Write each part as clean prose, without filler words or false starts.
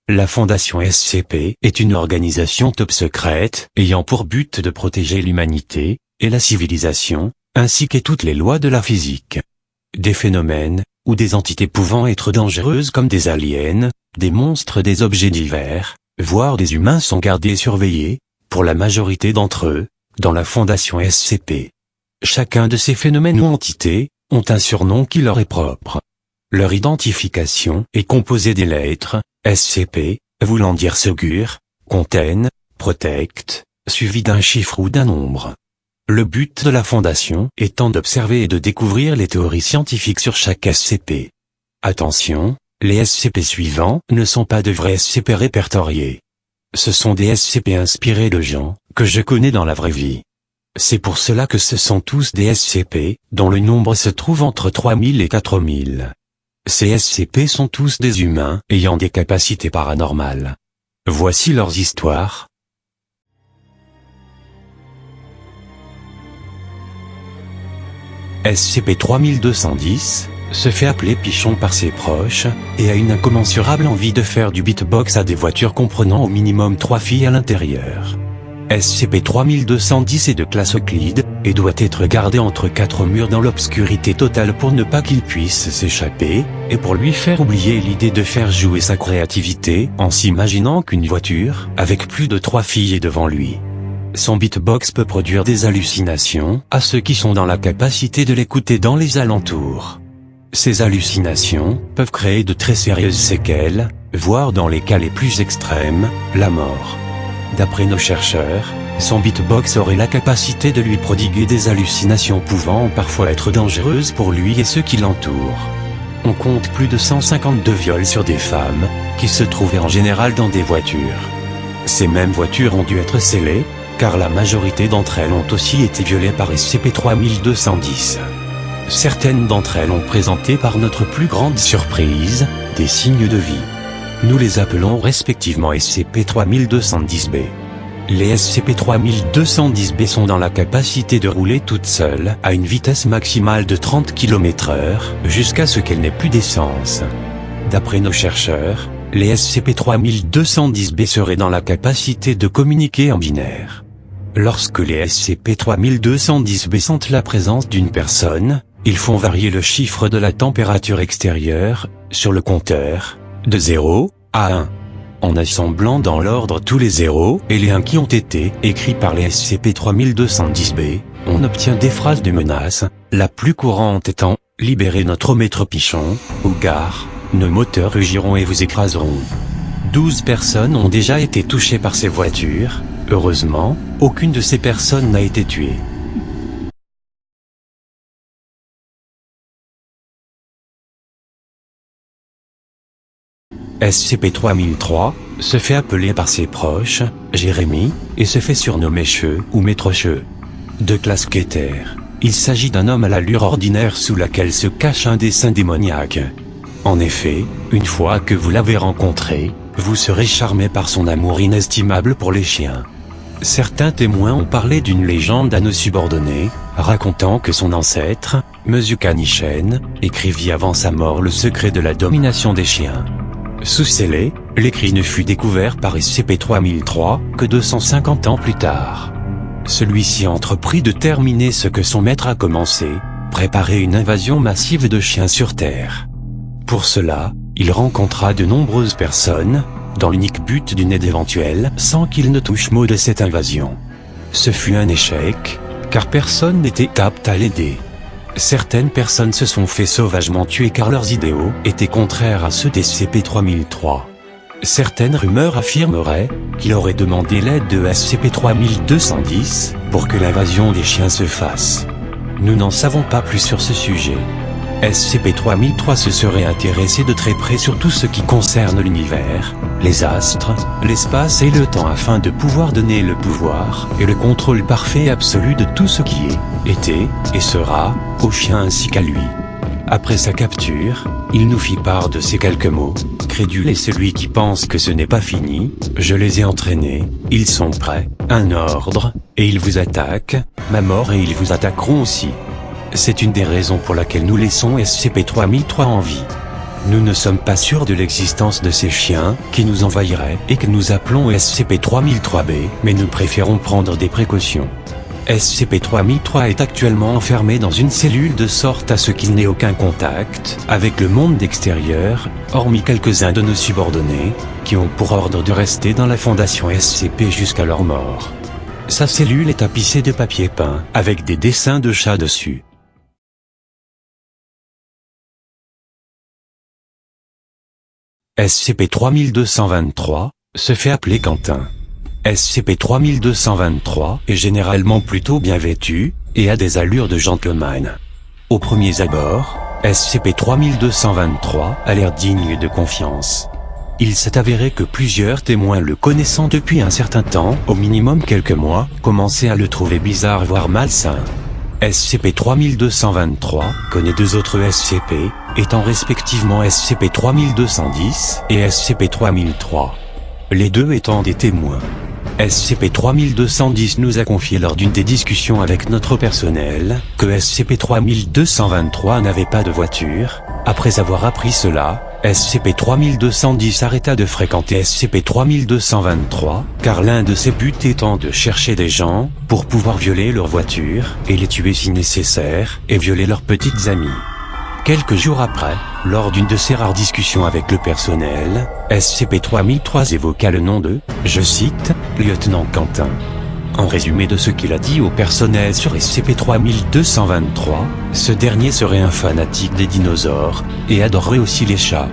La Fondation SCP est une organisation top secrète ayant pour but de protéger l'humanité et la civilisation, ainsi que toutes les lois de la physique. Des phénomènes ou des entités pouvant être dangereuses comme des aliens, des monstres, des objets divers, voire des humains sont gardés et surveillés, pour la majorité d'entre eux, dans la Fondation SCP. Chacun de ces phénomènes ou entités ont un surnom qui leur est propre. Leur identification est composée des lettres SCP, voulant dire Secure, Contain, Protect, suivi d'un chiffre ou d'un nombre. Le but de la Fondation étant d'observer et de découvrir les théories scientifiques sur chaque SCP. Attention, les SCP suivants ne sont pas de vrais SCP répertoriés. Ce sont des SCP inspirés de gens que je connais dans la vraie vie. C'est pour cela que ce sont tous des SCP, dont le nombre se trouve entre 3000 et 4000. Ces SCP sont tous des humains ayant des capacités paranormales. Voici leurs histoires. SCP-3210 se fait appeler Pichon par ses proches, et a une incommensurable envie de faire du beatbox à des voitures comprenant au minimum 3 filles à l'intérieur. SCP-3210 est de classe Euclide, et doit être gardé entre 4 murs dans l'obscurité totale pour ne pas qu'il puisse s'échapper, et pour lui faire oublier l'idée de faire jouer sa créativité en s'imaginant qu'une voiture, avec plus de 3 filles est devant lui. Son beatbox peut produire des hallucinations à ceux qui sont dans la capacité de l'écouter dans les alentours. Ces hallucinations peuvent créer de très sérieuses séquelles, voire dans les cas les plus extrêmes, la mort. D'après nos chercheurs, son beatbox aurait la capacité de lui prodiguer des hallucinations pouvant parfois être dangereuses pour lui et ceux qui l'entourent. On compte plus de 152 viols sur des femmes, qui se trouvaient en général dans des voitures. Ces mêmes voitures ont dû être scellées, car la majorité d'entre elles ont aussi été violées par SCP-3210. Certaines d'entre elles ont présenté par notre plus grande surprise, des signes de vie. Nous les appelons respectivement SCP-3210-B. Les SCP-3210-B sont dans la capacité de rouler toutes seules à une vitesse maximale de 30 km/h, jusqu'à ce qu'elles n'aient plus d'essence. D'après nos chercheurs, les SCP-3210-B seraient dans la capacité de communiquer en binaire. Lorsque les SCP-3210-B sentent la présence d'une personne, ils font varier le chiffre de la température extérieure, sur le compteur, de 0 à 1. En assemblant dans l'ordre tous les 0 et les 1 qui ont été écrits par les SCP-3210-B, on obtient des phrases de menace, la plus courante étant « Libérez notre maître Pichon » ou « Gare, nos moteurs rugiront et vous écraseront ». 12 personnes ont déjà été touchées par ces voitures. Heureusement, aucune de ces personnes n'a été tuée. SCP-3003 se fait appeler par ses proches Jérémy et se fait surnommer Cheux ou Maître Cheux. De classe Keter, il s'agit d'un homme à l'allure ordinaire sous laquelle se cache un dessein démoniaque. En effet, une fois que vous l'avez rencontré, vous serez charmé par son amour inestimable pour les chiens. Certains témoins ont parlé d'une légende à nos subordonnés, racontant que son ancêtre, Monsieur Canichen, écrivit avant sa mort le secret de la domination des chiens. Sous scellé, l'écrit ne fut découvert par SCP-3003 que 250 ans plus tard. Celui-ci entreprit de terminer ce que son maître a commencé, préparer une invasion massive de chiens sur Terre. Pour cela, il rencontra de nombreuses personnes, dans l'unique but d'une aide éventuelle sans qu'il ne touche mot de cette invasion. Ce fut un échec, car personne n'était apte à l'aider. Certaines personnes se sont fait sauvagement tuer car leurs idéaux étaient contraires à ceux des SCP-3003. Certaines rumeurs affirmeraient qu'il aurait demandé l'aide de SCP-3210 pour que l'invasion des chiens se fasse. Nous n'en savons pas plus sur ce sujet. SCP-3003 se serait intéressé de très près sur tout ce qui concerne l'univers, les astres, l'espace et le temps afin de pouvoir donner le pouvoir et le contrôle parfait et absolu de tout ce qui est, était et sera, aux chiens ainsi qu'à lui. Après sa capture, il nous fit part de ces quelques mots. Crédule est celui qui pense que ce n'est pas fini, je les ai entraînés, ils sont prêts, un ordre, et ils vous attaquent, ma mort et ils vous attaqueront aussi. C'est une des raisons pour laquelle nous laissons SCP-3003 en vie. Nous ne sommes pas sûrs de l'existence de ces chiens, qui nous envahiraient et que nous appelons SCP-3003-B, mais nous préférons prendre des précautions. SCP-3003 est actuellement enfermé dans une cellule de sorte à ce qu'il n'ait aucun contact avec le monde extérieur, hormis quelques-uns de nos subordonnés, qui ont pour ordre de rester dans la fondation SCP jusqu'à leur mort. Sa cellule est tapissée de papier peint, avec des dessins de chats dessus. SCP-3223 se fait appeler Quentin. SCP-3223 est généralement plutôt bien vêtu, et a des allures de gentleman. Aux premiers abords, SCP-3223 a l'air digne de confiance. Il s'est avéré que plusieurs témoins le connaissant depuis un certain temps, au minimum quelques mois, commençaient à le trouver bizarre voire malsain. SCP-3223 connaît deux autres SCP, étant respectivement SCP-3210 et SCP-3003. Les deux étant des témoins. SCP-3210 nous a confié lors d'une des discussions avec notre personnel, que SCP-3223 n'avait pas de voiture. Après avoir appris cela, SCP-3210 arrêta de fréquenter SCP-3223, car l'un de ses buts étant de chercher des gens, pour pouvoir violer leur voiture, et les tuer si nécessaire, et violer leurs petites amies. Quelques jours après, lors d'une de ces rares discussions avec le personnel, SCP-3003 évoqua le nom de, je cite, Lieutenant Quentin. En résumé de ce qu'il a dit au personnel sur SCP-3223, ce dernier serait un fanatique des dinosaures, et adorerait aussi les chats.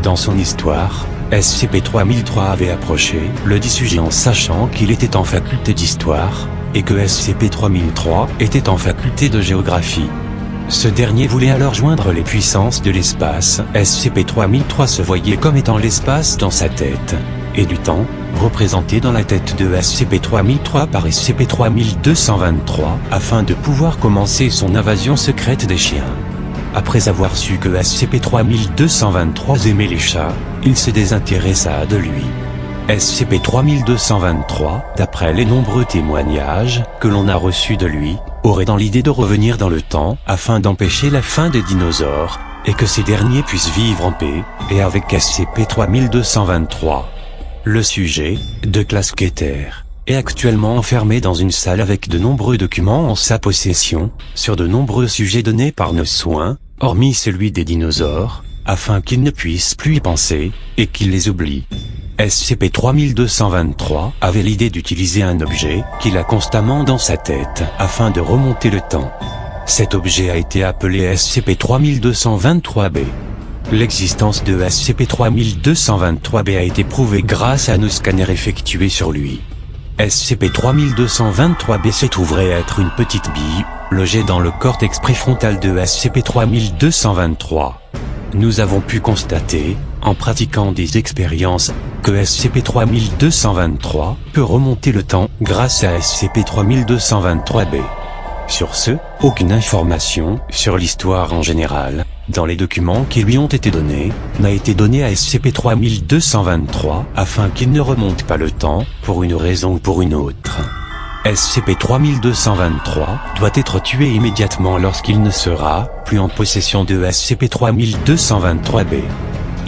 Dans son histoire, SCP-3003 avait approché le dit sujet en sachant qu'il était en faculté d'histoire, et que SCP-3003 était en faculté de géographie. Ce dernier voulait alors joindre les puissances de l'espace. SCP-3003 se voyait comme étant l'espace dans sa tête, et du temps, représenté dans la tête de SCP-3003 par SCP-3223, afin de pouvoir commencer son invasion secrète des chiens. Après avoir su que SCP-3223 aimait les chats, il se désintéressa de lui. SCP-3223, d'après les nombreux témoignages que l'on a reçus de lui, aurait dans l'idée de revenir dans le temps afin d'empêcher la fin des dinosaures, et que ces derniers puissent vivre en paix, et avec SCP-3223. Le sujet, de classe Keter, est actuellement enfermé dans une salle avec de nombreux documents en sa possession, sur de nombreux sujets donnés par nos soins, hormis celui des dinosaures, afin qu'il ne puisse plus y penser, et qu'il les oublie. SCP-3223 avait l'idée d'utiliser un objet qu'il a constamment dans sa tête afin de remonter le temps. Cet objet a été appelé SCP-3223-B. L'existence de SCP-3223-B a été prouvée grâce à nos scanners effectués sur lui. SCP-3223-B se trouverait être une petite bille, logée dans le cortex préfrontal de SCP-3223. Nous avons pu constater, en pratiquant des expériences, que SCP-3223 peut remonter le temps grâce à SCP-3223-B. Sur ce, aucune information sur l'histoire en général, dans les documents qui lui ont été donnés, n'a été donnée à SCP-3223 afin qu'il ne remonte pas le temps, pour une raison ou pour une autre. SCP-3223 doit être tué immédiatement lorsqu'il ne sera plus en possession de SCP-3223-B.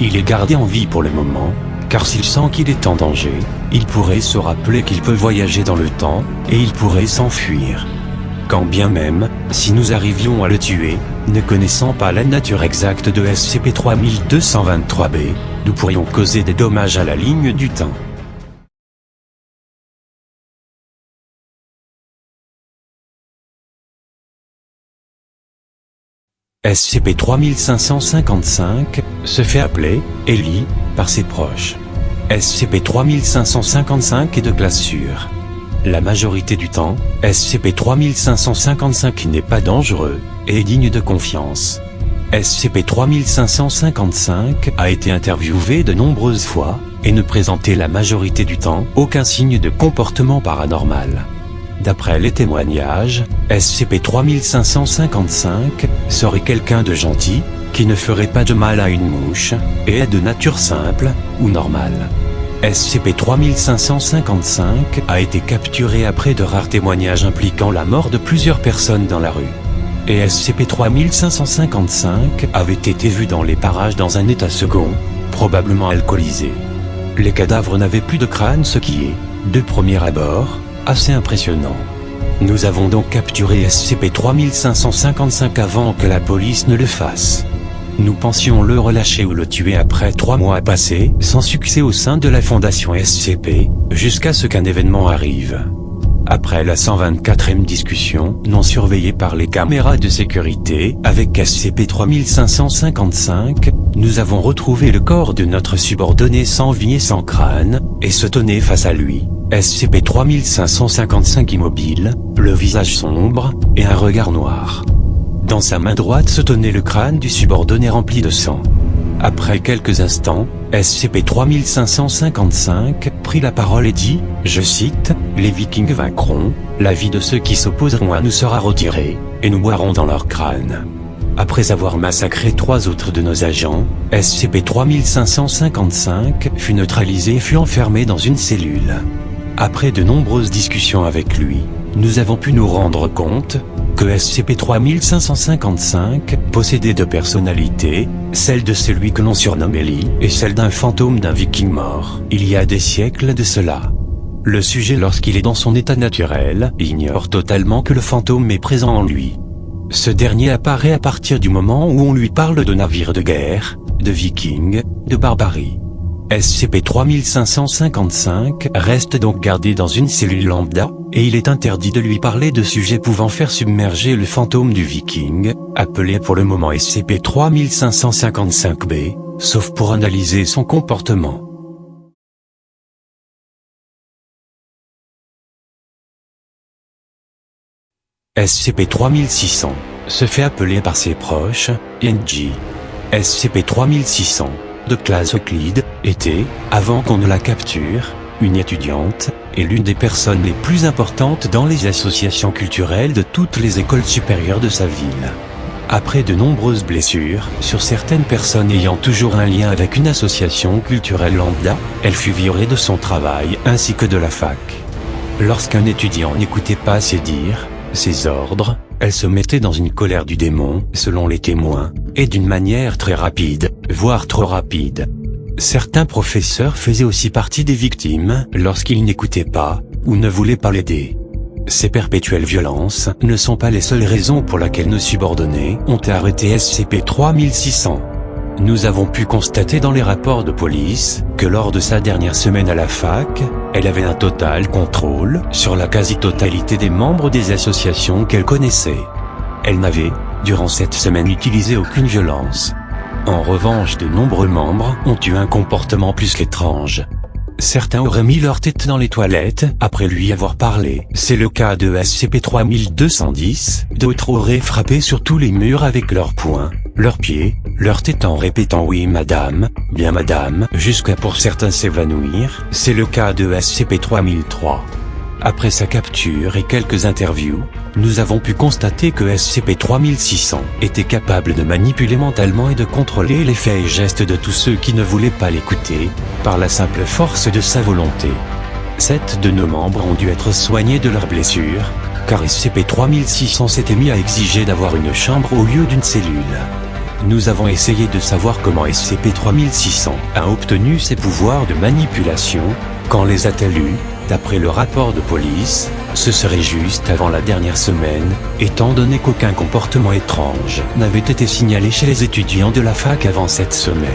Il est gardé en vie pour le moment, car s'il sent qu'il est en danger, il pourrait se rappeler qu'il peut voyager dans le temps, et il pourrait s'enfuir. Quand bien même, si nous arrivions à le tuer, ne connaissant pas la nature exacte de SCP-3223-B, nous pourrions causer des dommages à la ligne du temps. SCP-3555 se fait appeler Ellie par ses proches. SCP-3555 est de classe sûre. La majorité du temps, SCP-3555 n'est pas dangereux et est digne de confiance. SCP-3555 a été interviewé de nombreuses fois et ne présentait la majorité du temps aucun signe de comportement paranormal. D'après les témoignages, SCP-3555 serait quelqu'un de gentil, qui ne ferait pas de mal à une mouche, et est de nature simple, ou normale. SCP-3555 a été capturé après de rares témoignages impliquant la mort de plusieurs personnes dans la rue. et SCP-3555 avait été vu dans les parages dans un état second, probablement alcoolisé. Les cadavres n'avaient plus de crâne, ce qui est, de premier abord, assez impressionnant. Nous avons donc capturé SCP-3555 avant que la police ne le fasse. Nous pensions le relâcher ou le tuer après 3 mois passés sans succès au sein de la fondation SCP, jusqu'à ce qu'un événement arrive. Après la 124e discussion, non surveillée par les caméras de sécurité, avec SCP-3555, nous avons retrouvé le corps de notre subordonné sans vie et sans crâne, et se tenait face à lui, SCP-3555 immobile, le visage sombre, et un regard noir. Dans sa main droite se tenait le crâne du subordonné rempli de sang. Après quelques instants, SCP-3555 prit la parole et dit, je cite, « Les Vikings vaincront, la vie de ceux qui s'opposeront à nous sera retirée, et nous boirons dans leur crâne. » Après avoir massacré 3 autres de nos agents, SCP-3555 fut neutralisé et fut enfermé dans une cellule. Après de nombreuses discussions avec lui, nous avons pu nous rendre compte que SCP-3555 possédait 2 personnalités, celle de celui que l'on surnomme Ellie et celle d'un fantôme d'un viking mort, il y a des siècles de cela. Le sujet, lorsqu'il est dans son état naturel, ignore totalement que le fantôme est présent en lui. Ce dernier apparaît à partir du moment où on lui parle de navires de guerre, de vikings, de barbarie. SCP-3555 reste donc gardé dans une cellule lambda, et il est interdit de lui parler de sujets pouvant faire submerger le fantôme du viking, appelé pour le moment SCP-3555-B, sauf pour analyser son comportement. SCP-3600 se fait appeler par ses proches, NG. SCP-3600, de classe Euclide, était, avant qu'on ne la capture, une étudiante, et l'une des personnes les plus importantes dans les associations culturelles de toutes les écoles supérieures de sa ville. Après de nombreuses blessures, sur certaines personnes ayant toujours un lien avec une association culturelle lambda, elle fut virée de son travail ainsi que de la fac. Lorsqu'un étudiant n'écoutait pas ses dires, ses ordres, elle se mettait dans une colère du démon, selon les témoins, et d'une manière très rapide, voire trop rapide. Certains professeurs faisaient aussi partie des victimes lorsqu'ils n'écoutaient pas, ou ne voulaient pas l'aider. Ces perpétuelles violences ne sont pas les seules raisons pour lesquelles nos subordonnés ont arrêté SCP-3600. Nous avons pu constater dans les rapports de police que lors de sa dernière semaine à la fac, elle avait un total contrôle sur la quasi-totalité des membres des associations qu'elle connaissait. Elle n'avait, durant cette semaine, utilisé aucune violence. En revanche, de nombreux membres ont eu un comportement plus qu'étrange. Certains auraient mis leur tête dans les toilettes après lui avoir parlé. C'est le cas de SCP-3210. D'autres auraient frappé sur tous les murs avec leurs poings, leurs pieds, leur tête en répétant « oui madame, bien madame » jusqu'à pour certains s'évanouir. C'est le cas de SCP-3003. Après sa capture et quelques interviews, nous avons pu constater que SCP-3600 était capable de manipuler mentalement et de contrôler les faits et gestes de tous ceux qui ne voulaient pas l'écouter, par la simple force de sa volonté. 7 de nos membres ont dû être soignés de leurs blessures, car SCP-3600 s'était mis à exiger d'avoir une chambre au lieu d'une cellule. Nous avons essayé de savoir comment SCP-3600 a obtenu ses pouvoirs de manipulation, quand les a-t-elle eus. D'après le rapport de police, ce serait juste avant la dernière semaine, étant donné qu'aucun comportement étrange n'avait été signalé chez les étudiants de la fac avant cette semaine.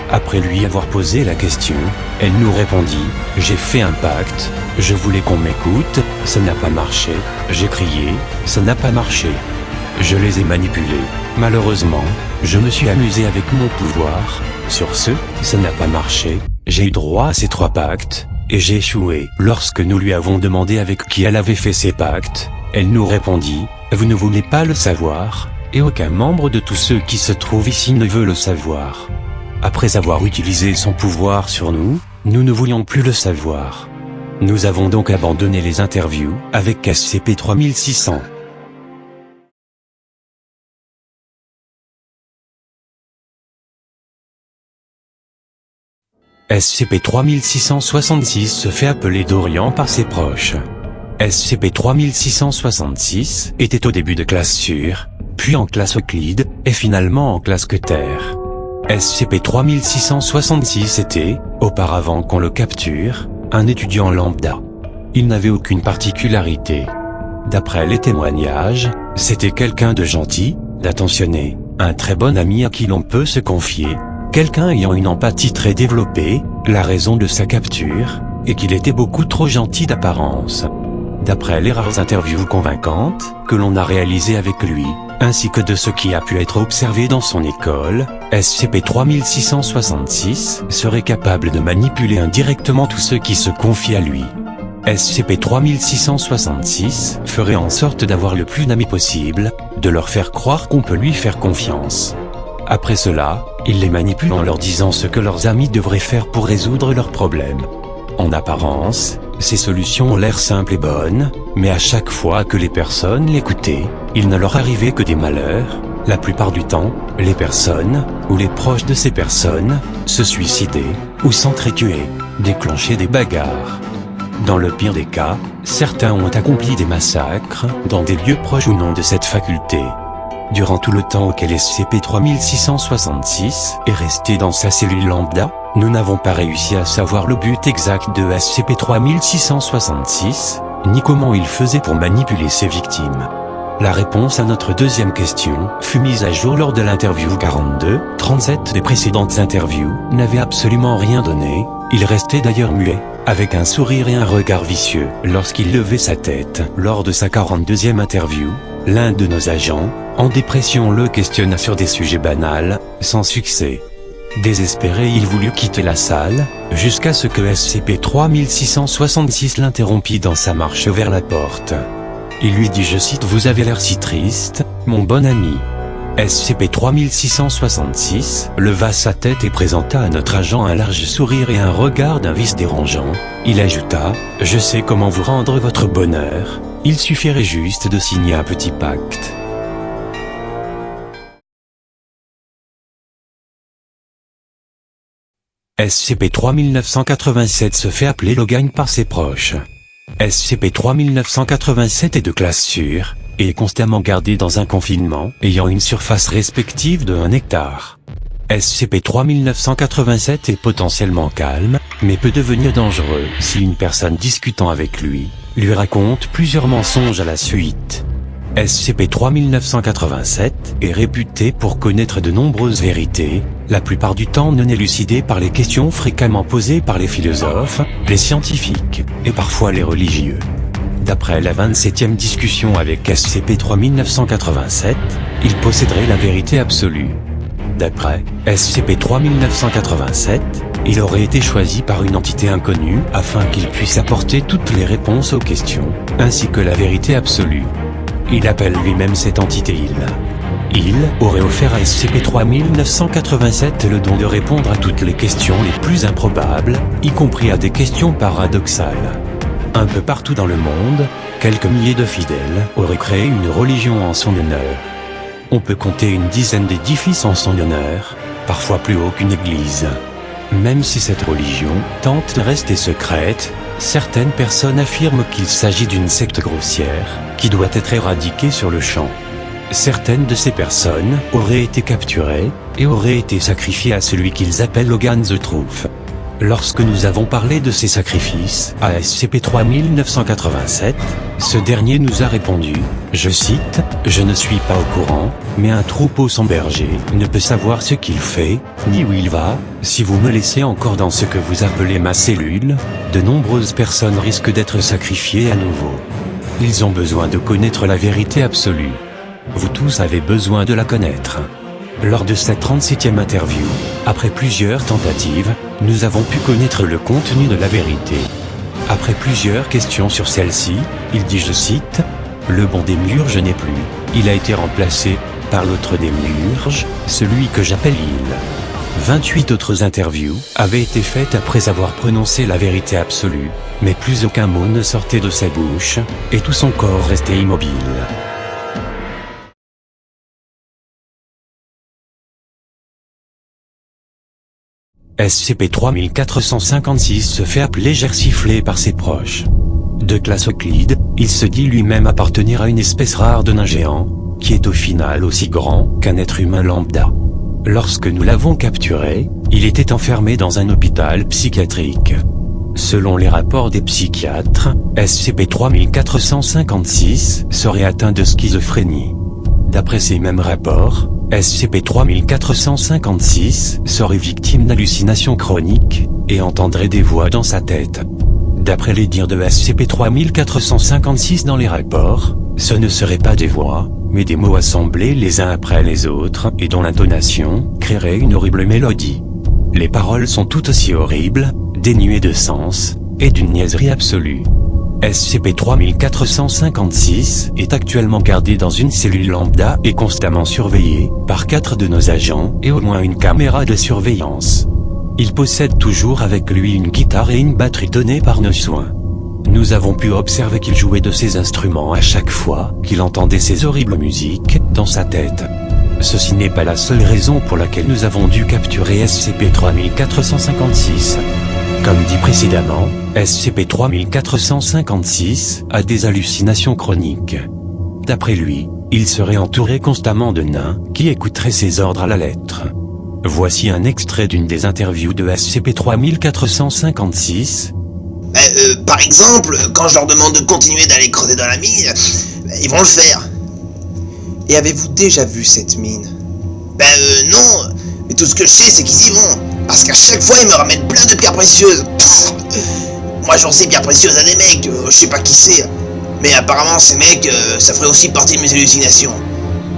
Après lui avoir posé la question, elle nous répondit « J'ai fait un pacte, je voulais qu'on m'écoute, ça n'a pas marché, j'ai crié, ça n'a pas marché. Je les ai manipulés, malheureusement, je me suis amusé avec mon pouvoir, sur ce, ça n'a pas marché, j'ai eu droit à ces 3 pactes. Et j'ai échoué. » Lorsque nous lui avons demandé avec qui elle avait fait ses pactes, elle nous répondit « Vous ne voulez pas le savoir, et aucun membre de tous ceux qui se trouvent ici ne veut le savoir. » Après avoir utilisé son pouvoir sur nous, nous ne voulions plus le savoir. Nous avons donc abandonné les interviews avec SCP-3600. SCP-3666 se fait appeler Dorian par ses proches. SCP-3666 était au début de classe sûre, puis en classe Euclide, et finalement en classe Keter. SCP-3666 était, auparavant qu'on le capture, un étudiant lambda. Il n'avait aucune particularité. D'après les témoignages, c'était quelqu'un de gentil, d'attentionné, un très bon ami à qui l'on peut se confier, quelqu'un ayant une empathie très développée, la raison de sa capture, et qu'il était beaucoup trop gentil d'apparence. D'après les rares interviews convaincantes que l'on a réalisées avec lui, ainsi que de ce qui a pu être observé dans son école, SCP-3666 serait capable de manipuler indirectement tous ceux qui se confient à lui. SCP-3666 ferait en sorte d'avoir le plus d'amis possible, de leur faire croire qu'on peut lui faire confiance. Après cela, il les manipule en leur disant ce que leurs amis devraient faire pour résoudre leurs problèmes. En apparence, ces solutions ont l'air simples et bonnes, mais à chaque fois que les personnes l'écoutaient, il ne leur arrivait que des malheurs. La plupart du temps, les personnes, ou les proches de ces personnes, se suicidaient, ou s'entretuaient, déclenchaient des bagarres. Dans le pire des cas, certains ont accompli des massacres, dans des lieux proches ou non de cette faculté. Durant tout le temps auquel SCP-3666 est resté dans sa cellule lambda, nous n'avons pas réussi à savoir le but exact de SCP-3666, ni comment il faisait pour manipuler ses victimes. La réponse à notre deuxième question fut mise à jour lors de l'interview 42-37 des précédentes interviews, n'avait absolument rien donné, il restait d'ailleurs muet, avec un sourire et un regard vicieux. Lorsqu'il levait sa tête, lors de sa 42e interview, l'un de nos agents, en dépression, le questionna sur des sujets banals, sans succès. Désespéré, il voulut quitter la salle, jusqu'à ce que SCP-3666 l'interrompit dans sa marche vers la porte. Il lui dit, je cite, « Vous avez l'air si triste, mon bon ami. » SCP-3666 leva sa tête et présenta à notre agent un large sourire et un regard d'un vice dérangeant. Il ajouta, « Je sais comment vous rendre votre bonheur, il suffirait juste de signer un petit pacte. » SCP-3987 se fait appeler Logan par ses proches. SCP-3987 est de classe sûre, et est constamment gardé dans un confinement ayant une surface respective de 1 hectare. SCP-3987 est potentiellement calme, mais peut devenir dangereux si une personne discutant avec lui raconte plusieurs mensonges à la suite. SCP-3987 est réputé pour connaître de nombreuses vérités, la plupart du temps non élucidées par les questions fréquemment posées par les philosophes, les scientifiques, et parfois les religieux. D'après la 27e discussion avec SCP-3987, il posséderait la vérité absolue. D'après SCP-3987, il aurait été choisi par une entité inconnue afin qu'il puisse apporter toutes les réponses aux questions, ainsi que la vérité absolue. Il appelle lui-même cette entité Il aurait offert à SCP-3987 le don de répondre à toutes les questions les plus improbables, y compris à des questions paradoxales. Un peu partout dans le monde, quelques milliers de fidèles auraient créé une religion en son honneur. On peut compter une dizaine d'édifices en son honneur, parfois plus haut qu'une église. Même si cette religion tente de rester secrète, certaines personnes affirment qu'il s'agit d'une secte grossière, qui doit être éradiquée sur le champ. Certaines de ces personnes auraient été capturées, et auraient été sacrifiées à celui qu'ils appellent Logan the Truth. Lorsque nous avons parlé de ces sacrifices à SCP-3987, ce dernier nous a répondu, je cite, « Je ne suis pas au courant, mais un troupeau sans berger ne peut savoir ce qu'il fait, ni où il va. Si vous me laissez encore dans ce que vous appelez ma cellule, de nombreuses personnes risquent d'être sacrifiées à nouveau. Ils ont besoin de connaître la vérité absolue. Vous tous avez besoin de la connaître. » Lors de cette 37e interview, après plusieurs tentatives, nous avons pu connaître le contenu de la vérité. Après plusieurs questions sur celle-ci, il dit, je cite, « Le bon démiurge n'est plus, il a été remplacé par l'autre démiurge, celui que j'appelle il. » 28 autres interviews avaient été faites après avoir prononcé la vérité absolue, mais plus aucun mot ne sortait de sa bouche, et tout son corps restait immobile. SCP-3456 se fait appeler Gersifflé par ses proches. De classe Euclide, il se dit lui-même appartenir à une espèce rare de nain géant, qui est au final aussi grand qu'un être humain lambda. Lorsque nous l'avons capturé, il était enfermé dans un hôpital psychiatrique. Selon les rapports des psychiatres, SCP-3456 serait atteint de schizophrénie. D'après ces mêmes rapports, SCP-3456 serait victime d'hallucinations chroniques, et entendrait des voix dans sa tête. D'après les dires de SCP-3456 dans les rapports, ce ne seraient pas des voix, mais des mots assemblés les uns après les autres et dont l'intonation créerait une horrible mélodie. Les paroles sont tout aussi horribles, dénuées de sens, et d'une niaiserie absolue. SCP-3456 est actuellement gardé dans une cellule lambda et constamment surveillé par 4 de nos agents et au moins une caméra de surveillance. Il possède toujours avec lui une guitare et une batterie donnée par nos soins. Nous avons pu observer qu'il jouait de ces instruments à chaque fois qu'il entendait ces horribles musiques dans sa tête. Ceci n'est pas la seule raison pour laquelle nous avons dû capturer SCP-3456. Comme dit précédemment, SCP-3456 a des hallucinations chroniques. D'après lui, il serait entouré constamment de nains qui écouteraient ses ordres à la lettre. Voici un extrait d'une des interviews de SCP-3456. Par exemple, quand je leur demande de continuer d'aller creuser dans la mine, ils vont le faire. Et avez-vous déjà vu cette mine? Non, mais tout ce que je sais c'est qu'ils y vont, parce qu'à chaque fois ils me ramènent plein de pierres précieuses. Moi j'en sais pierres précieuses à des mecs, je sais pas qui c'est, mais apparemment ces mecs, ça ferait aussi partie de mes hallucinations.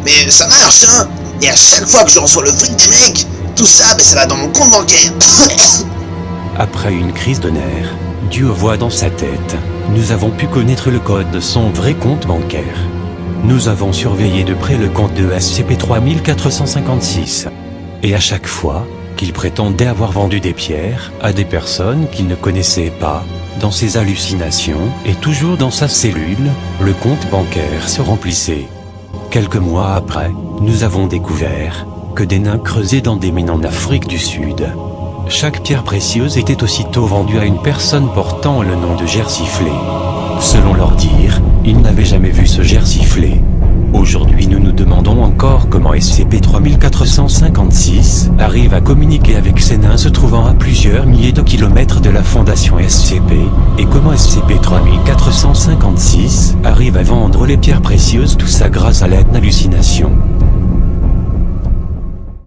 Mais ça marche, hein, et à chaque fois que je reçois le fric des mecs, tout ça, ça va dans mon compte bancaire. Après une crise de nerfs, due aux voix dans sa tête, nous avons pu connaître le code de son vrai compte bancaire. Nous avons surveillé de près le compte de SCP-3456. Et à chaque fois qu'il prétendait avoir vendu des pierres à des personnes qu'il ne connaissait pas, dans ses hallucinations et toujours dans sa cellule, le compte bancaire se remplissait. Quelques mois après, nous avons découvert que des nains creusaient dans des mines en Afrique du Sud. Chaque pierre précieuse était aussitôt vendue à une personne portant le nom de Gersiflé. Selon leur dire, ils n'avaient jamais vu ce Gersiflé. Aujourd'hui nous nous demandons encore comment SCP-3456 arrive à communiquer avec ces nains se trouvant à plusieurs milliers de kilomètres de la fondation SCP, et comment SCP-3456 arrive à vendre les pierres précieuses, tout ça grâce à l'aide d'hallucinations.